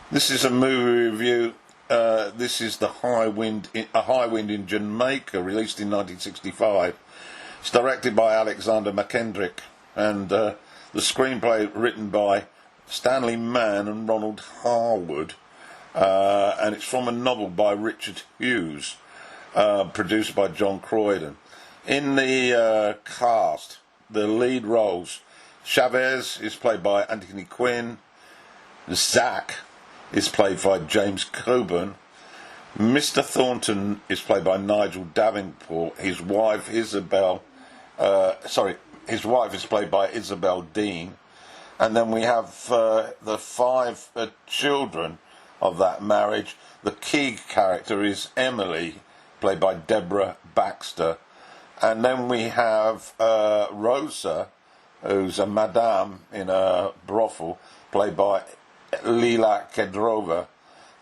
This is a movie review. This is A High Wind in Jamaica, released in 1965. It's directed by Alexander McKendrick, and the screenplay written by Stanley Mann and Ronald Harwood, and it's from a novel by Richard Hughes, produced by John Croydon. In the cast, the lead roles: Chavez is played by Anthony Quinn, Zach is played by James Coburn, Mr. Thornton is played by Nigel Davenport, his wife is played by Isabel Dean, and then we have the five children of that marriage. The key character is Emily, played by Deborah Baxter, and then we have Rosa, who's a madame in a brothel, played by Lila Kedrova,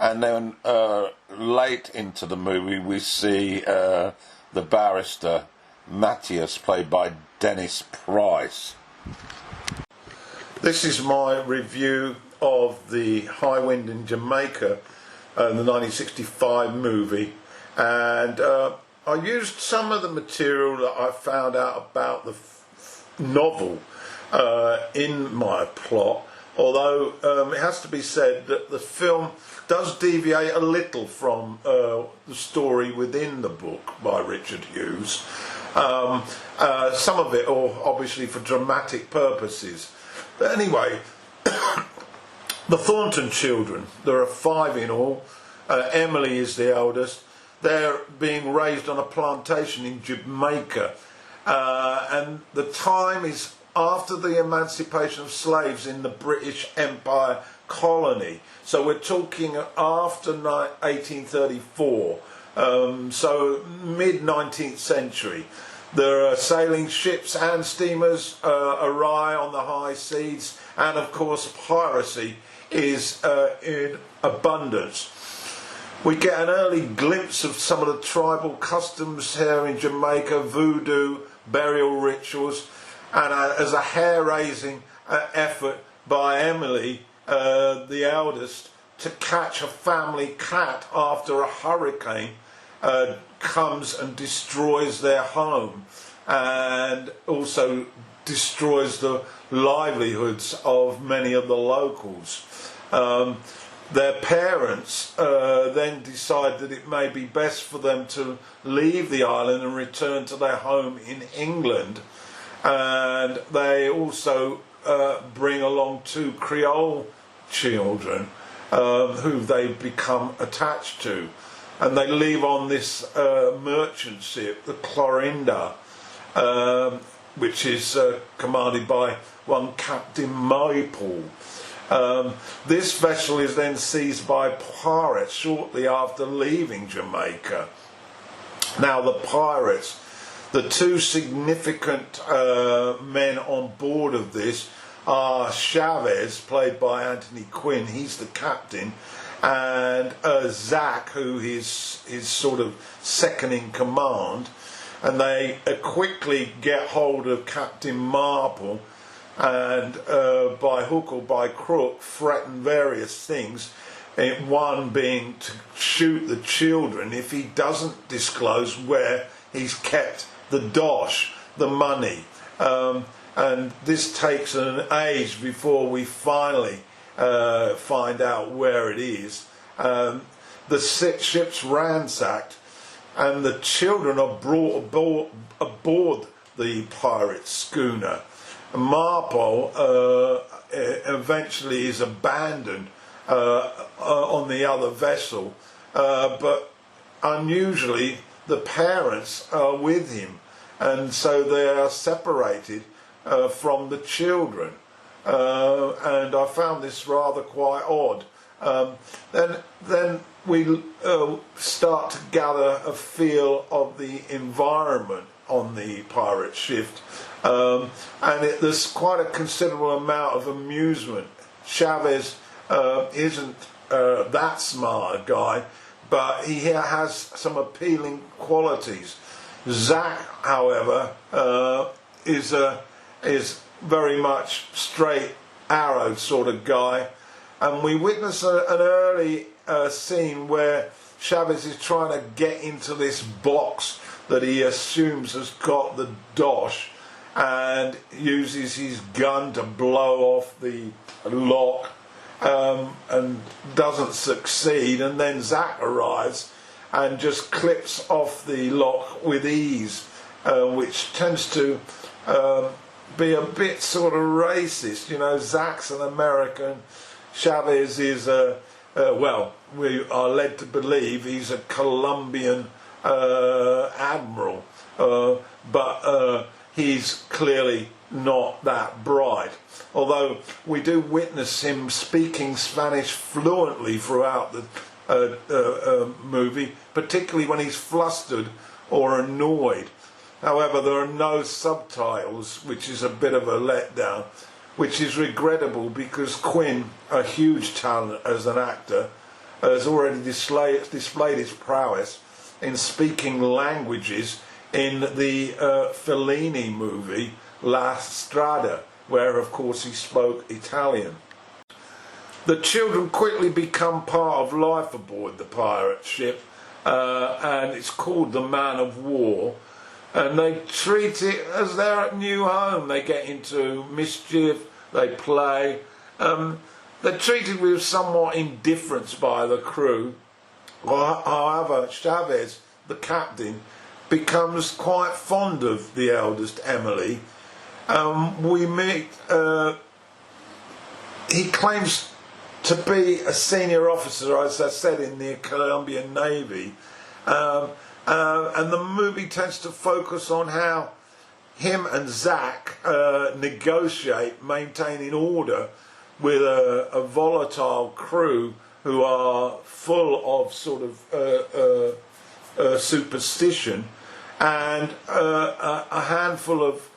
and then late into the movie we see the barrister Matthias, played by Dennis Price. This is my review of The High Wind in Jamaica, the 1965 movie, and I used some of the material that I found out about the novel in my plot, although it has to be said that the film does deviate a little from the story within the book by Richard Hughes. Some of it, or obviously for dramatic purposes. But anyway, the Thornton children, there are five in all. Emily is the eldest. They're being raised on a plantation in Jamaica, and the time is after the emancipation of slaves in the British Empire colony. So we're talking after 1834, so mid-19th century. There are sailing ships and steamers awry on the high seas, and of course piracy is in abundance. We get an early glimpse of some of the tribal customs here in Jamaica, voodoo, burial rituals, and as a hair-raising effort by Emily, the eldest, to catch a family cat after a hurricane comes and destroys their home, and also destroys the livelihoods of many of the locals. Their parents then decide that it may be best for them to leave the island and return to their home in England, and they also bring along two Creole children who they become attached to, and they leave on this merchant ship, the Clorinda, which is commanded by one Captain Maple. This vessel is then seized by pirates shortly after leaving Jamaica. Now the pirates, the two significant men on board of this are Chavez, played by Anthony Quinn, he's the captain, and Zach, who is his sort of second in command, and they quickly get hold of Captain Marple, and by hook or by crook threaten various things, one being to shoot the children if he doesn't disclose where he's kept the dosh, the money, and this takes an age before we finally find out where it is. The ship's ransacked, and the children are brought aboard the pirate schooner. Marple eventually is abandoned on the other vessel, but unusually the parents are with him, and so they are separated from the children, and I found this rather quite odd. Then we start to gather a feel of the environment on the pirate ship, and there's quite a considerable amount of amusement. Chavez isn't that smart a guy, but he has some appealing qualities. Zach, however, is very much straight arrow sort of guy, and we witness an early scene where Chavez is trying to get into this box that he assumes has got the dosh, and uses his gun to blow off the lock, and doesn't succeed, and then Zach arrives and just clips off the lock with ease, which tends to be a bit sort of racist. You know, Zach's an American, Chavez is well, we are led to believe he's a Colombian admiral, but he's clearly not that bright. Although we do witness him speaking Spanish fluently throughout the movie, particularly when he's flustered or annoyed. However, there are no subtitles, which is a bit of a letdown, which is regrettable because Quinn, a huge talent as an actor, has already displayed his prowess in speaking languages in the Fellini movie La Strada, where of course he spoke Italian. The children quickly become part of life aboard the pirate ship, and it's called the Man of War, and they treat it as their new home. They get into mischief, they play, they're treated with somewhat indifference by the crew. However, Chavez, the captain, becomes quite fond of the eldest, Emily. We meet, he claims to be a senior officer, as I said, in the Colombian Navy, and the movie tends to focus on how him and Zach negotiate maintaining order with a volatile crew who are full of sort of superstition, and a handful of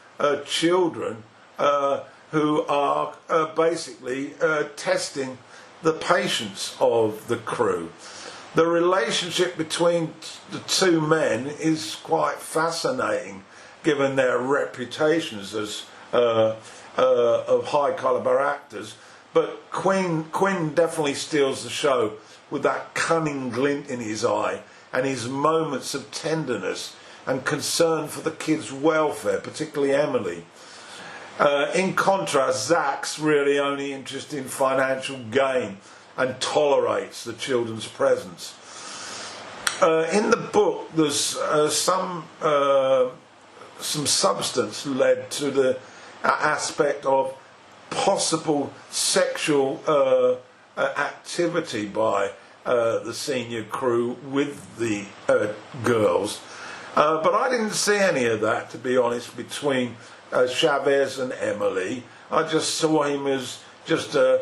children who are basically testing the patience of the crew. The relationship between the two men is quite fascinating, given their reputations as of high caliber actors. But Quinn definitely steals the show with that cunning glint in his eye and his moments of tenderness and concern for the kids' welfare, particularly Emily. In contrast, Zach's really only interested in financial gain and tolerates the children's presence. In the book, there's some substance led to the aspect of possible sexual activity by the senior crew with the girls. But I didn't see any of that, to be honest, between Chavez and Emily. I just saw him as just an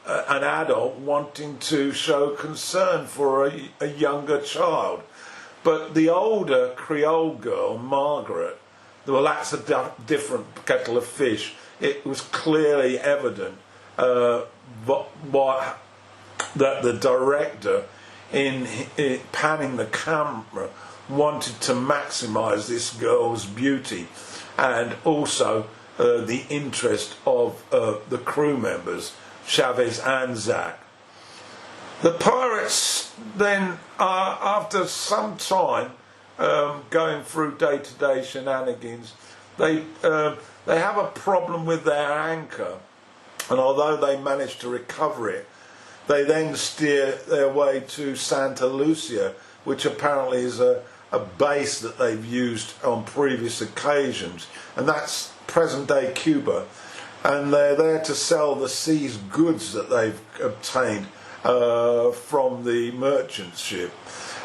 adult wanting to show concern for a younger child. But the older Creole girl, Margaret, well, that's a different kettle of fish. It was clearly evident that the director, in panning the camera, wanted to maximise this girl's beauty and also the interest of the crew members, Chavez and Zach. The pirates then, after some time going through day-to-day shenanigans, they have a problem with their anchor, and although they manage to recover it, they then steer their way to Santa Lucia, which apparently is a base that they've used on previous occasions, and that's present-day Cuba, and they're there to sell the sea's goods that they've obtained from the merchant ship.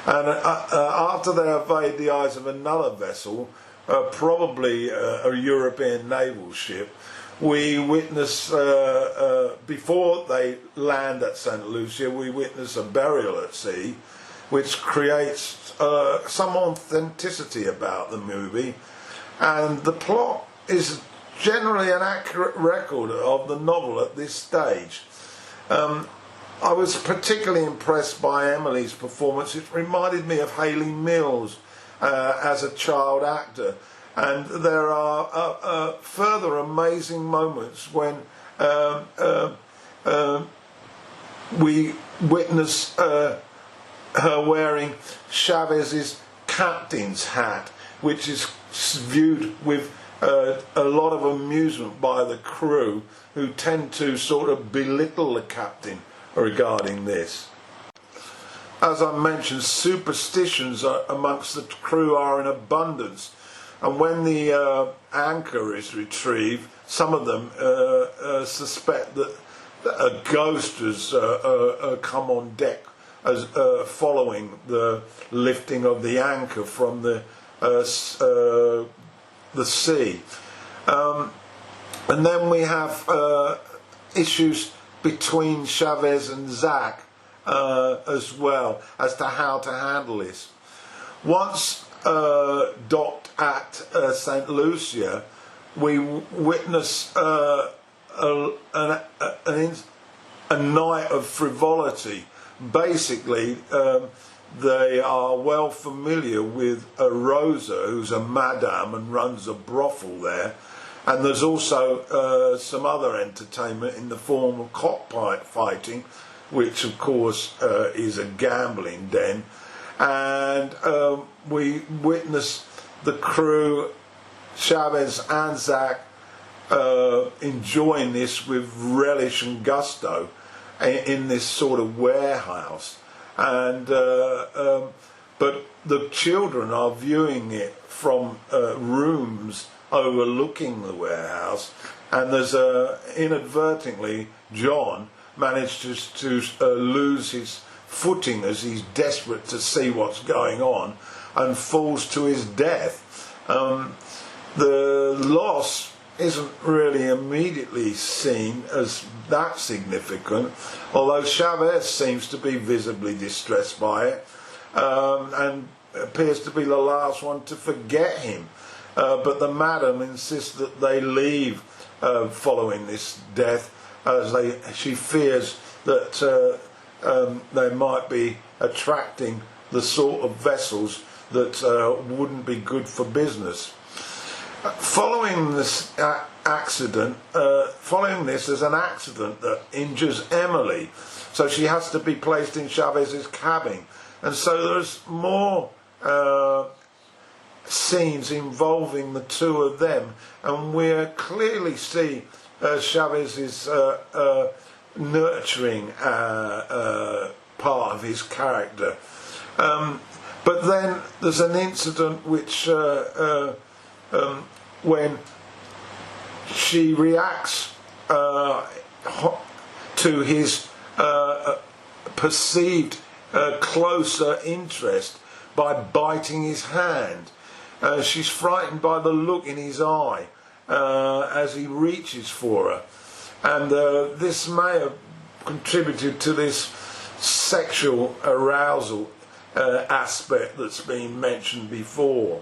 And after they evade the eyes of another vessel, probably a European naval ship, we witness, before they land at Santa Lucia, we witness a burial at sea, which creates some authenticity about the movie, and the plot is generally an accurate record of the novel at this stage. I was particularly impressed by Emily's performance. It reminded me of Hayley Mills as a child actor, and there are further amazing moments when we witness her wearing Chavez's captain's hat, which is viewed with a lot of amusement by the crew, who tend to sort of belittle the captain regarding this. As I mentioned, superstitions amongst the crew are in abundance, and when the anchor is retrieved, some of them suspect that a ghost has come on deck as following the lifting of the anchor from the sea. And then we have issues between Chavez and Zach as well as to how to handle this. Once docked at St. Lucia, we witness a night of frivolity. Basically, they are well familiar with Rosa, who's a madam and runs a brothel there, and there's also some other entertainment in the form of cockfighting, which of course is a gambling den, and we witness the crew, Chavez and Zach, enjoying this with relish and gusto in this sort of warehouse, and but the children are viewing it from rooms overlooking the warehouse, and there's inadvertently John manages to lose his footing as he's desperate to see what's going on and falls to his death. The loss isn't really immediately seen as that significant, although Chavez seems to be visibly distressed by it, and appears to be the last one to forget him. But the madam insists that they leave following this death, as she fears that they might be attracting the sort of vessels that wouldn't be good for business. Following this accident, there's an accident that injures Emily, so she has to be placed in Chavez's cabin, and so there's more scenes involving the two of them, and we clearly see Chavez's nurturing part of his character. But then there's an incident which when she reacts to his perceived closer interest by biting his hand. She's frightened by the look in his eye as he reaches for her, and this may have contributed to this sexual arousal aspect that's been mentioned before.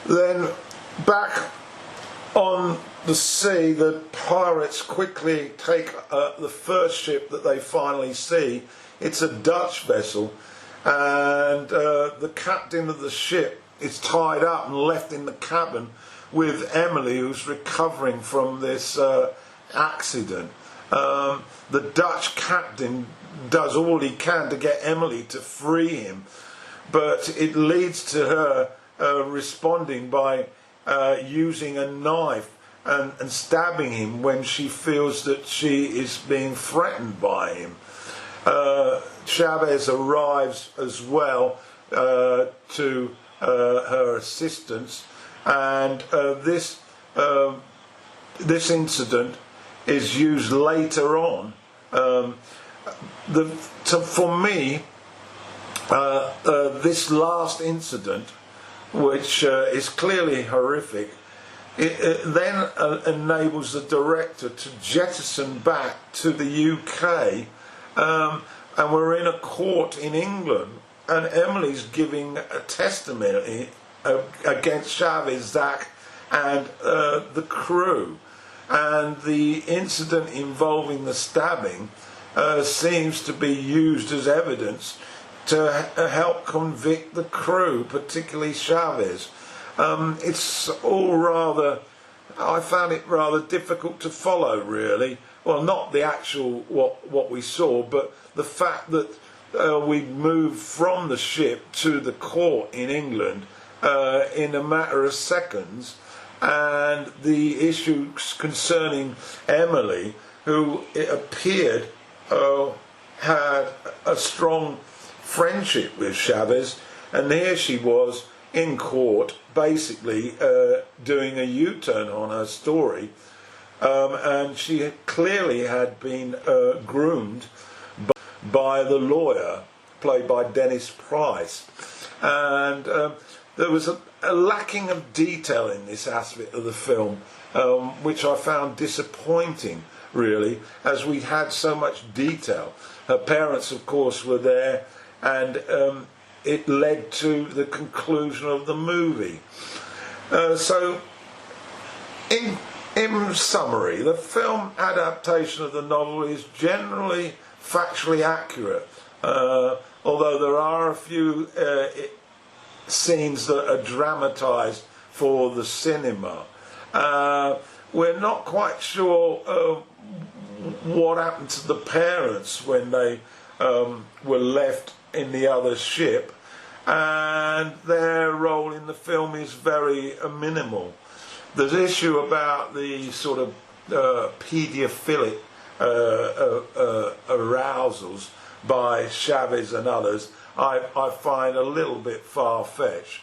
Then back on the sea, the pirates quickly take the first ship that they finally see. It's a Dutch vessel, and the captain of the ship is tied up and left in the cabin with Emily, who's recovering from this accident. The Dutch captain does all he can to get Emily to free him, but it leads to her responding by using a knife and stabbing him when she feels that she is being threatened by him. Chavez arrives as well to her assistance, and this incident is used later on. For me, this last incident, which is clearly horrific, it then enables the director to jettison back to the UK, and we're in a court in England, and Emily's giving a testimony against Chavez, Zach, and the crew, and the incident involving the stabbing seems to be used as evidence to help convict the crew, particularly Chavez. It's all rather, I found it rather difficult to follow, really, well, not the actual what we saw, but the fact that we moved from the ship to the court in England in a matter of seconds, and the issues concerning Emily, who it appeared had a strong friendship with Chavez, and here she was in court basically doing a U-turn on her story, and she clearly had been groomed by the lawyer played by Dennis Price, and there was a lacking of detail in this aspect of the film, which I found disappointing, really, as we had so much detail. Her parents, of course, were there, and it led to the conclusion of the movie. So, in summary, the film adaptation of the novel is generally factually accurate, although there are a few scenes that are dramatised for the cinema. We're not quite sure what happened to the parents when they were left in the other ship, and their role in the film is very minimal. There's issue about the sort of paedophilic arousals by Chavez and others. I find a little bit far-fetched,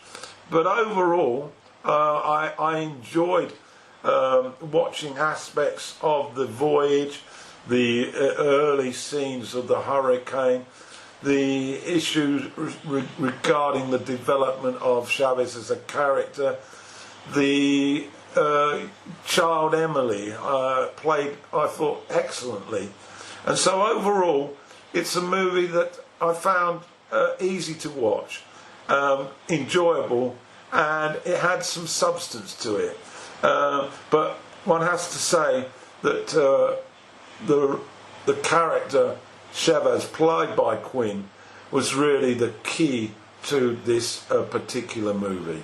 but overall I enjoyed watching aspects of the voyage, the early scenes of the hurricane, the issues regarding the development of Chavez as a character, the child Emily played, I thought, excellently. And so overall it's a movie that I found easy to watch, enjoyable, and it had some substance to it. But one has to say that the character Chavez, played by Quinn, was really the key to this particular movie.